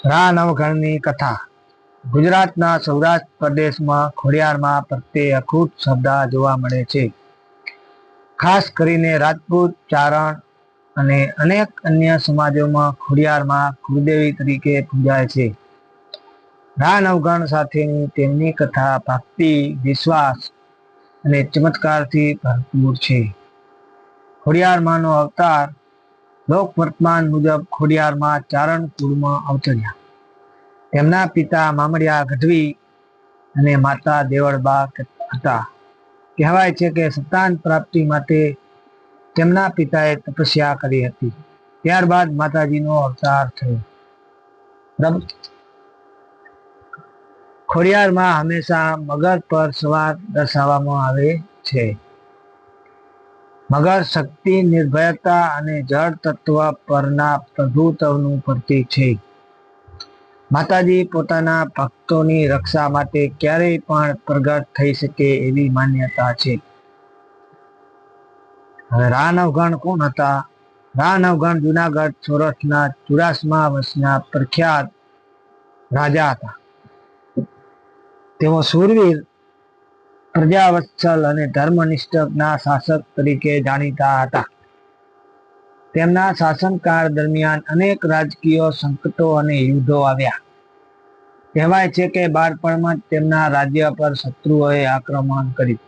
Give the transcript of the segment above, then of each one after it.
રા નવઘણની કથા ગુજરાતના સૌરાષ્ટ્ર પ્રદેશમાં ખોડિયારમાં પ્રત્યે અખૂટ શ્રદ્ધા જોવા મળે છે. ખાસ કરીને રાજપૂત, ચારણ અને અનેક અન્ય સમાજોમાં ખોડિયારમાં કુળદેવી તરીકે પૂજાય છે. રા નવઘણ સાથેની તેમની કથા ભક્તિ, વિશ્વાસ અને ચમત્કારથી ભરપૂર છે. ખોડિયારમાંનો અવતાર લોક વર્તમાન મુજબ ખોડિયારમાં ચારણ કુળમાં અવતર્યા. તેમના પિતા મામડિયા ગઢવી અને માતા દેવળબા હતા. કહેવાય છે કે સંતાન પ્રાપ્તિ માટે તેમના પિતાએ તપસ્યા કરી હતી. ત્યારબાદ માતાજીનો અવતાર થયો. ખોડિયારમાં હંમેશા મગર પર સવાર દર્શાવવામાં આવે છે. મગર શક્તિ, નિર્ભયતા અને જળ તત્વ પરના પ્રભુત્વનું પ્રતીક છે. માતાજી પોતાના ભક્તોની રક્ષા માટે ક્યારેય પણ પ્રગટ થઈ શકે એવી માન્યતા છે. હવે રા નવઘણ કોણ હતા? રા નવઘણ જુનાગઢ સૌરાષ્ટ્રના ચુડાસમા વંશના પ્રખ્યાત રાજા હતા. તેઓ શૂરવીર, પ્રજાવત્સલ અને ધર્મનિષ્ઠના શાસક તરીકે જાણીતા હતા. તેમના શાસનકાળ દરમિયાન અનેક રાજકીય સંકટો અને યુદ્ધો આવ્યા. કહેવાય છે કે બાળપણમાં તેમના રાજ્ય પર શત્રુઓએ આક્રમણ કર્યું.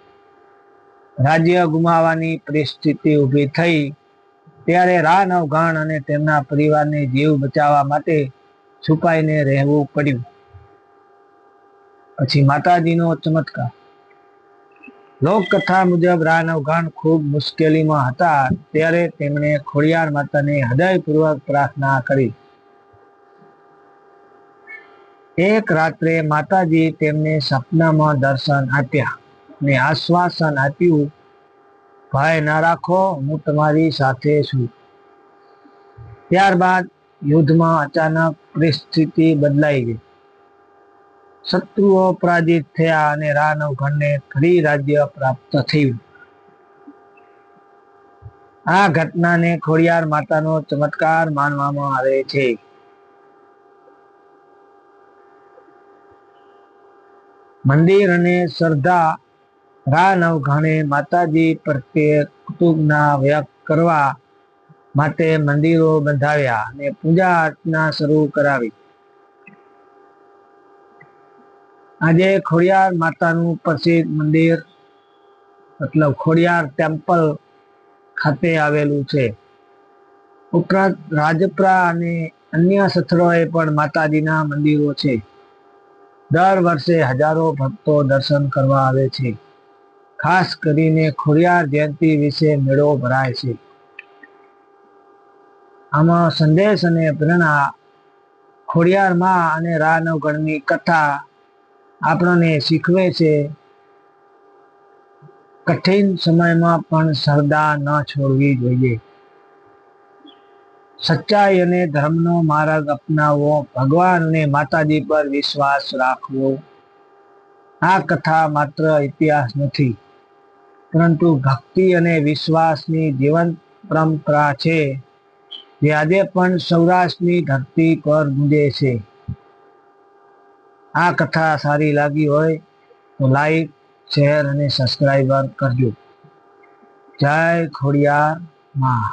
રાજ્ય ગુમાવવાની પરિસ્થિતિ ઊભી થઈ ત્યારે રા નવઘણ અને તેમના પરિવારને જીવ બચાવવા માટે છુપાઈને રહેવું પડ્યું. પછી માતાજીનો ચમત્કાર. લોકકથા મુજબ રા નવઘણ ખૂબ મુશ્કેલીમાં હતા ત્યારે તેમણે ખોડિયાર માતાને હૃદયપૂર્વક પ્રાર્થના કરી. એક રાત્રે માતાજી તેમને સપનામાં દર્શન આપ્યા અને આશ્વાસન આપ્યું, ભય ન રાખો, હું તમારી સાથે છું. ત્યારબાદ યુદ્ધમાં અચાનક પરિસ્થિતિ બદલાઈ ગઈ. શત્રુઓ પરાજિત થયા અને રા નવઘણને ફરી રાજ્ય પ્રાપ્ત થયું. આ ઘટનાને ખોડિયાર માતાનો ચમત્કાર માનવામાં આવે છે. મંદિર અને શ્રદ્ધા. રા નવઘણે માતાજી પ્રત્યે કૃતજ્ઞતા વ્યક્ત કરવા માટે મંદિરો બંધાવ્યા અને પૂજા અર્ચના શરૂ કરાવી. આજે ખોડિયાર માતાનું પ્રસિદ્ધ મંદિર ખોડિયાર ટેમ્પલ ખાતે આવેલું છે. ઉપરાંત રાજપરા અને અન્ય સ્થળોએ પણ માતાજીના મંદિરો છે. દર વર્ષે હજારો ભક્તો દર્શન કરવા આવે છે. ખાસ કરીને ખોડિયાર જયંતિ વિશે મેળો ભરાય છે. આમાં સંદેશ અને પ્રેરણા. ખોડિયાર માં અને રા નવઘણની કથા આપણને શીખવે છે કઠિન સમયમાં પણ શ્રદ્ધા ન છોડવી જોઈએ. સચ્ચાઈ અને ધર્મનો માર્ગ અપનાવવો, ભગવાન અને માતાજી પર વિશ્વાસ રાખવો. આ કથા માત્ર ઇતિહાસ નથી, પરંતુ ભક્તિ અને વિશ્વાસની જીવંત પરંપરા છે, જે આજે પણ સૌરાષ્ટ્રની ધરતી પર ગુંજે છે. આ કથા સારી લાગી હોય તો લાઈક, શેર અને સબસ્ક્રાઈબ કરજો. જય ખોડિયાર માં.